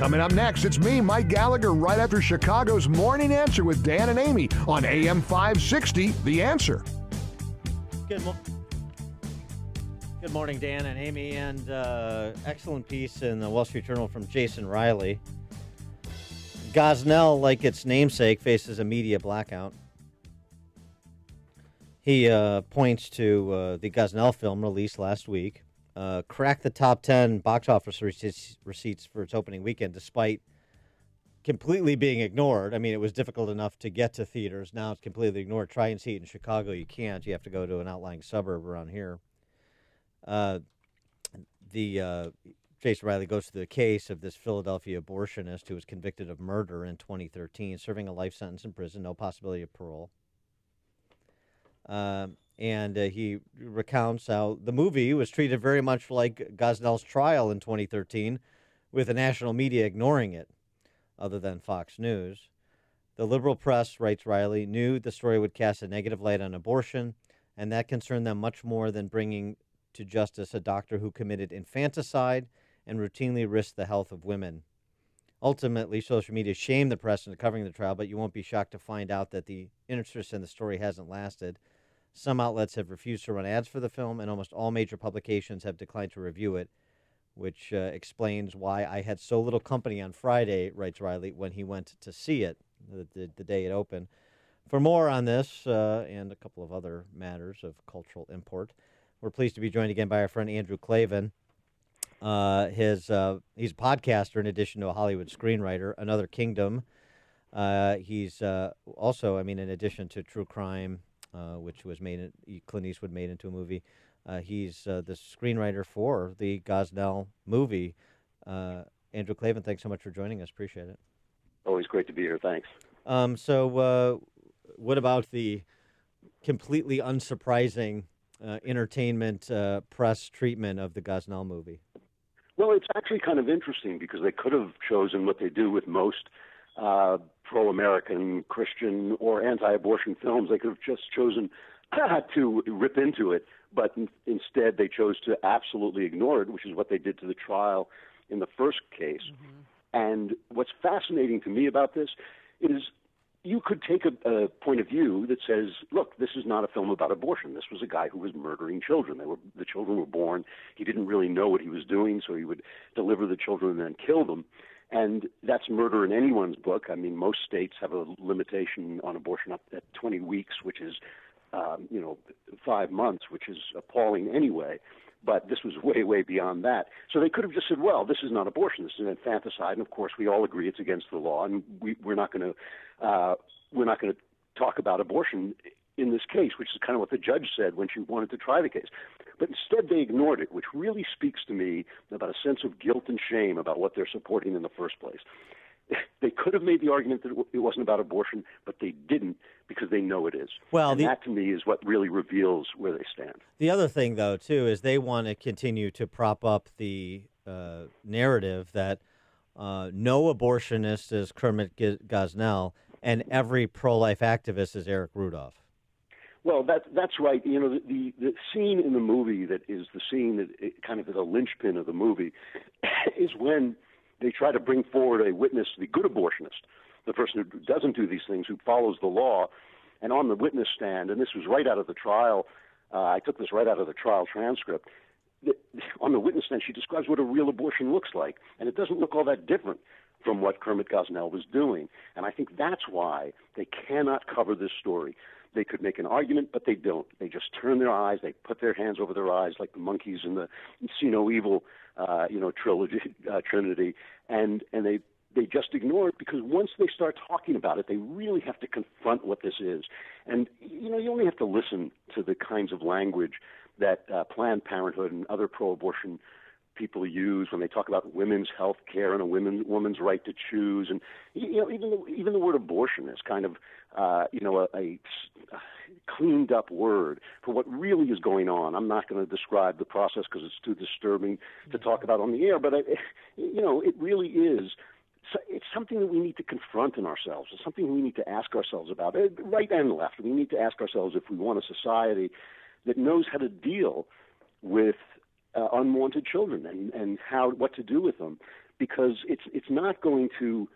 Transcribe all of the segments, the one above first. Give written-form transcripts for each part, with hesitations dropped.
Coming up next, it's me, Mike Gallagher, right after Chicago's Morning Answer with Dan and Amy on AM 560, The Answer. Good morning, Dan and Amy, and excellent piece in the Wall Street Journal from Jason Riley. Gosnell, like its namesake, faces a media blackout. He points to the Gosnell film released last week, cracked the top 10 box office receipts for its opening weekend, despite completely being ignored. I mean, it was difficult enough to get to theaters. Now it's completely ignored. Try and see it in Chicago. You can't. You have to go to an outlying suburb around here. Jason Riley goes through the case of this Philadelphia abortionist who was convicted of murder in 2013, serving a life sentence in prison, no possibility of parole. And he recounts how the movie was treated very much like Gosnell's trial in 2013, with the national media ignoring it, other than Fox News. The liberal press, writes Riley, knew the story would cast a negative light on abortion, and that concerned them much more than bringing to justice a doctor who committed infanticide and routinely risked the health of women. Ultimately, social media shamed the press into covering the trial, but you won't be shocked to find out that the interest in the story hasn't lasted. Some outlets have refused to run ads for the film, and almost all major publications have declined to review it, which explains why I had so little company on Friday, writes Riley, when he went to see it the day it opened. For more on this and a couple of other matters of cultural import, we're pleased to be joined again by our friend Andrew Klavan. He's a podcaster in addition to a Hollywood screenwriter, Another Kingdom. He's also, in addition to True Crime, which was Clint Eastwood made into a movie, he's the screenwriter for the Gosnell movie. Andrew Klavan, thanks so much for joining us. Appreciate it. Always great to be here. Thanks. So what about the completely unsurprising entertainment press treatment of the Gosnell movie? Well, it's actually kind of interesting because they could have chosen what they do with most pro-American, Christian, or anti-abortion films. They could have just chosen to rip into it, but instead they chose to absolutely ignore it, which is what they did to the trial in the first case. Mm-hmm. And what's fascinating to me about this is you could take a point of view that says, look, this is not a film about abortion. This was a guy who was murdering children. The children were born. He didn't really know what he was doing, so he would deliver the children and then kill them. And that's murder in anyone's book. I mean, most states have a limitation on abortion up at 20 weeks, which is, 5 months, which is appalling anyway. But this was way, way beyond that. So they could have just said, well, this is not abortion. This is infanticide. And, of course, we all agree it's against the law. And we're not going to talk about abortion in this case, which is kind of what the judge said when she wanted to try the case. But instead they ignored it, which really speaks to me about a sense of guilt and shame about what they're supporting in the first place. They could have made the argument that it wasn't about abortion, but they didn't because they know it is. Well, that to me is what really reveals where they stand. The other thing, though, too, is they want to continue to prop up the narrative that no abortionist is Kermit Gosnell and every pro-life activist is Eric Rudolph. Well, that's right. You know, the scene in the movie that is the scene that kind of is a linchpin of the movie is when they try to bring forward a witness, the good abortionist, the person who doesn't do these things, who follows the law, and on the witness stand, and this was right out of the trial, I took this right out of the trial transcript, on the witness stand she describes what a real abortion looks like, and it doesn't look all that different from what Kermit Gosnell was doing. And I think that's why they cannot cover this story. They could make an argument, but they don't. They just turn their eyes, they put their hands over their eyes like the monkeys in the See No Evil trilogy, Trinity, and they just ignore it because once they start talking about it, they really have to confront what this is. And, you only have to listen to the kinds of language that Planned Parenthood and other pro-abortion people use when they talk about women's health care and a woman's right to choose. And, even the word abortion is kind of, a cleaned up word for what really is going on. I'm not going to describe the process because it's too disturbing to talk about on the air, but, it really is. It's something that we need to confront in ourselves. It's something we need to ask ourselves about, right and left. We need to ask ourselves if we want a society that knows how to deal with unwanted children and what to do with them. because it's not going to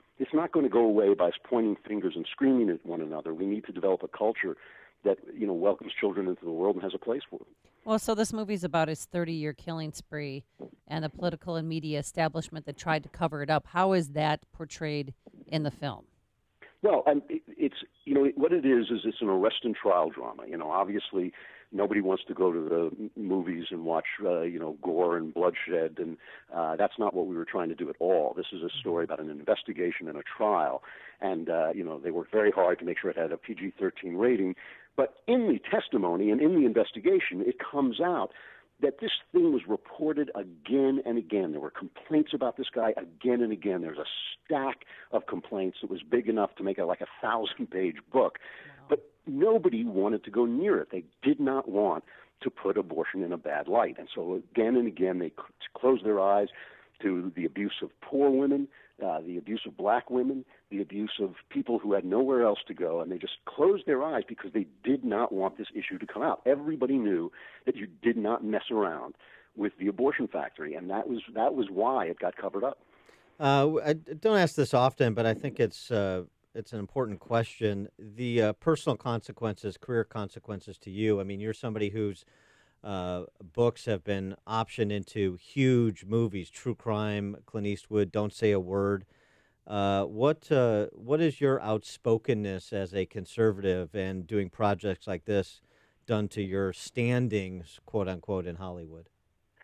go away by us pointing fingers and screaming at one another. We need to develop a culture that welcomes children into the world and has a place for them. Well, so this movie's about his 30-year killing spree and the political and media establishment that tried to cover it up. How is that portrayed in the film? Well, it's what it is it's an arrest and trial drama. Obviously nobody wants to go to the movies and watch gore and bloodshed, and that's not what we were trying to do at all. This is a story about an investigation and a trial, and they worked very hard to make sure it had a PG-13 rating. But in the testimony and in the investigation, it comes out that this thing was reported again and again. There were complaints about this guy again and again. There's a stack of complaints that was big enough to make it like a 1,000-page book. Wow. But nobody wanted to go near it. They did not want to put abortion in a bad light. And so again and again, they closed their eyes to the abuse of poor women, the abuse of black women, the abuse of people who had nowhere else to go, and they just closed their eyes because they did not want this issue to come out. Everybody knew that you did not mess around with the abortion factory, and that was why it got covered up. I don't ask this often, but I think it's an important question. The personal consequences, career consequences to you. I mean, you're somebody whose books have been optioned into huge movies, true crime, Clint Eastwood, Don't Say a Word. What is your outspokenness as a conservative and doing projects like this done to your standings, quote unquote, in Hollywood?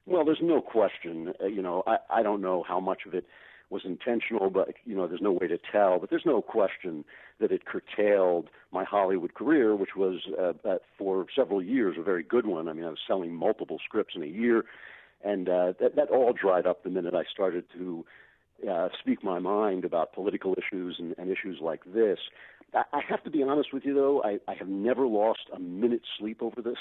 Well, there's no question. I don't know how much of it was intentional, but there's no way to tell. But there's no question that it curtailed my Hollywood career, which was for several years a very good one. I mean, I was selling multiple scripts in a year, and that all dried up the minute I started to speak my mind about political issues and issues like this. I have to be honest with you, though. I have never lost a minute's sleep over this.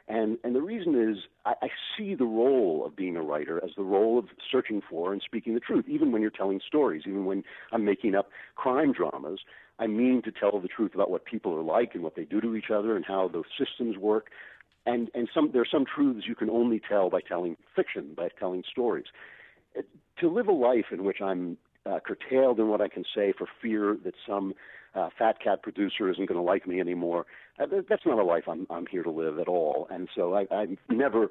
And the reason is I see the role of being a writer as the role of searching for and speaking the truth, even when you're telling stories, even when I'm making up crime dramas. I mean to tell the truth about what people are like and what they do to each other and how those systems work. And there are some truths you can only tell by telling fiction, by telling stories. To live a life in which I'm curtailed in what I can say for fear that some fat cat producer isn't going to like me anymore, that's not a life I'm here to live at all. And so I never,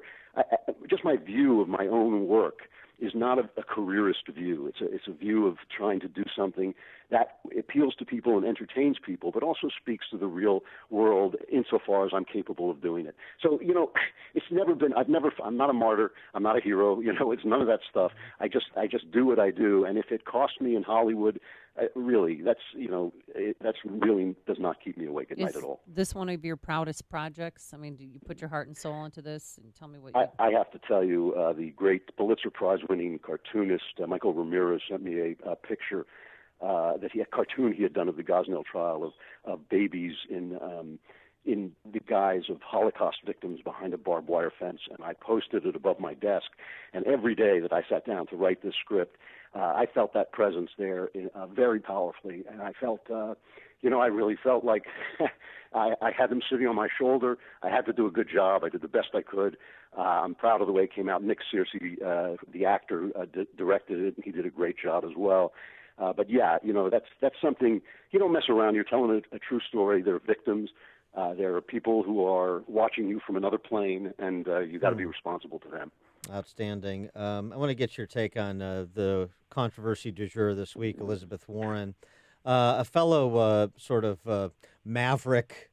just my view of my own work is not a careerist view. It's a view of trying to do something that appeals to people and entertains people, but also speaks to the real world insofar as I'm capable of doing it. So, it's never been, I'm not a martyr, I'm not a hero, it's none of that stuff. I just do what I do. And if it costs me in Hollywood, really, that's really does not keep me awake at night at all. Is this one of your proudest projects? I mean, do you put your heart and soul into this? And tell me what I have to tell you, the great Pulitzer Prize-winning cartoonist Michael Ramirez sent me a picture a cartoon he had done of the Gosnell trial of babies in the guise of Holocaust victims behind a barbed wire fence, and I posted it above my desk. And every day that I sat down to write this script, I felt that presence there very powerfully, and I felt, I really felt like I had them sitting on my shoulder. I had to do a good job. I did the best I could. I'm proud of the way it came out. Nick Searcy, the actor, directed it, and he did a great job as well. But yeah, that's something, you don't mess around. You're telling a true story. There are victims. There are people who are watching you from another plane, and you got to be responsible to them. Outstanding. I want to get your take on the controversy du jour this week, Elizabeth Warren. A fellow sort of maverick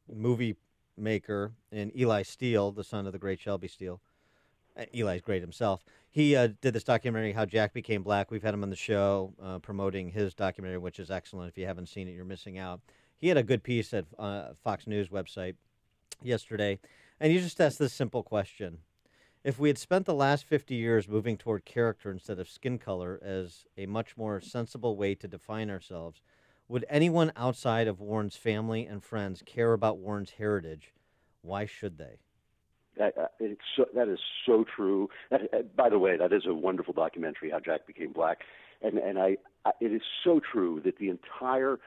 movie maker in Eli Steele, the son of the great Shelby Steele. Eli's great himself. He did this documentary, How Jack Became Black. We've had him on the show promoting his documentary, which is excellent. If you haven't seen it, you're missing out. He had a good piece at Fox News website yesterday, and you just asked this simple question. If we had spent the last 50 years moving toward character instead of skin color as a much more sensible way to define ourselves, would anyone outside of Warren's family and friends care about Warren's heritage? Why should they? That is so true. By the way, that is a wonderful documentary, How Jack Became Black. And it is so true that the entire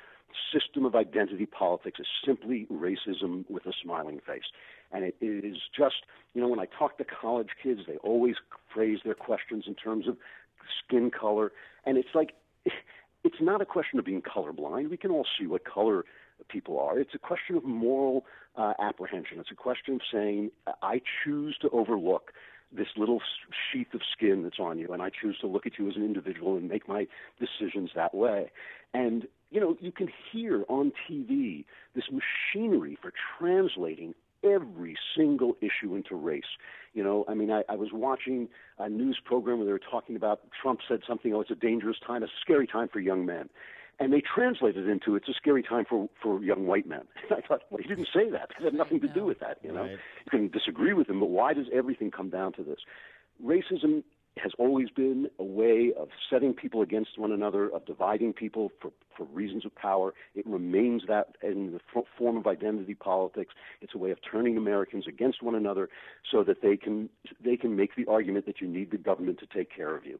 system of identity politics is simply racism with a smiling face. And it is just, when I talk to college kids, they always phrase their questions in terms of skin color. And it's like, it's not a question of being colorblind. We can all see what color people are. It's a question of moral apprehension. It's a question of saying, I choose to overlook this little sheath of skin that's on you, and I choose to look at you as an individual and make my decisions that way. And, you can hear on TV this machinery for translating every single issue into race. I was watching a news program where they were talking about, Trump said something, it's a dangerous time, a scary time for young men. And they translated into, it's a scary time for young white men. And I thought, well, he didn't say that. It had nothing to do with that, Right. You can disagree with him, but why does everything come down to this? Racism has always been a way of setting people against one another, of dividing people for reasons of power. It remains that in the form of identity politics. It's a way of turning Americans against one another so that they can make the argument that you need the government to take care of you.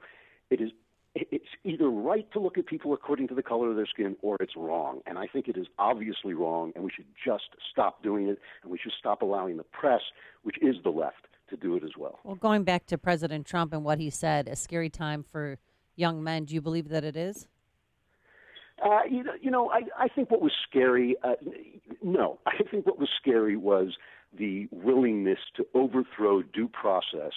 It's either right to look at people according to the color of their skin, or it's wrong. And I think it is obviously wrong, and we should just stop doing it, and we should stop allowing the press, which is the left, to do it as well. Well, going back to President Trump and what he said, a scary time for young men, do you believe that it is? I think what was scary, no. I think what was scary was the willingness to overthrow due process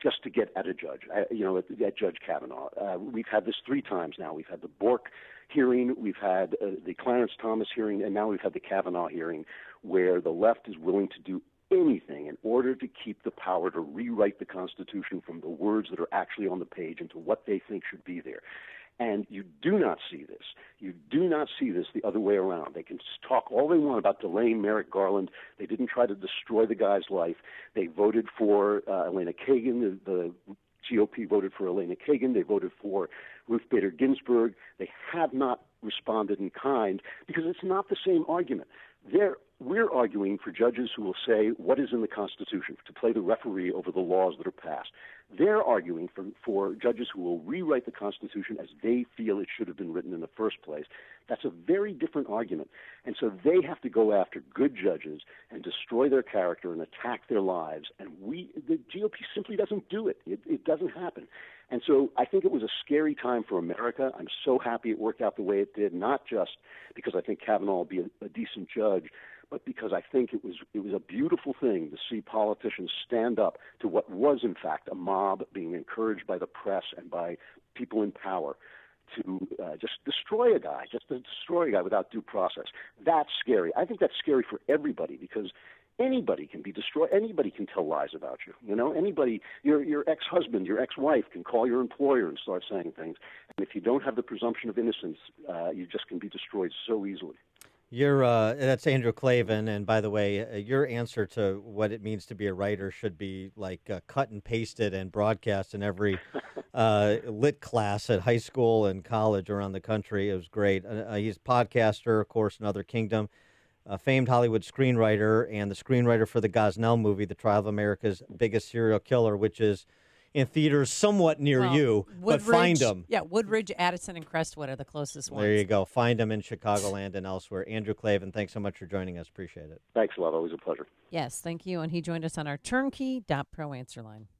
just to get at a judge, at Judge Kavanaugh. We've had this 3 times now. We've had the Bork hearing, we've had the Clarence Thomas hearing, and now we've had the Kavanaugh hearing, where the left is willing to do anything in order to keep the power to rewrite the Constitution from the words that are actually on the page into what they think should be there. And you do not see this. You do not see this the other way around. They can talk all they want about delaying Merrick Garland. They didn't try to destroy the guy's life. They voted for Elena Kagan. The GOP voted for Elena Kagan. They voted for Ruth Bader Ginsburg. They have not responded in kind because it's not the same argument. We're arguing for judges who will say what is in the Constitution, to play the referee over the laws that are passed. They're arguing for judges who will rewrite the Constitution as they feel it should have been written in the first place. That's a very different argument. And so they have to go after good judges and destroy their character and attack their lives. And the GOP simply doesn't do it. It doesn't happen. And so I think it was a scary time for America. I'm so happy it worked out the way it did, not just because I think Kavanaugh will be a decent judge, but because I think it was a beautiful thing to see politicians stand up to what was, in fact, a mob being encouraged by the press and by people in power to just destroy a guy without due process. That's scary. I think that's scary for everybody because anybody can be destroyed. Anybody can tell lies about you. Anybody, your ex-husband, your ex-wife can call your employer and start saying things. And if you don't have the presumption of innocence, you just can be destroyed so easily. That's Andrew Klavan, and by the way, your answer to what it means to be a writer should be like cut and pasted and broadcast in every lit class at high school and college around the country. It was great. He's a podcaster, of course, Another Kingdom, a famed Hollywood screenwriter, and the screenwriter for the Gosnell movie, The Trial of America's Biggest Serial Killer, which is in theaters somewhat near you, but find them. Yeah, Woodridge, Addison, and Crestwood are the closest ones. There you go. Find them in Chicagoland and elsewhere. Andrew Klavan, thanks so much for joining us. Appreciate it. Thanks a lot. Always a pleasure. Yes, thank you. And he joined us on our turnkey.pro answer line.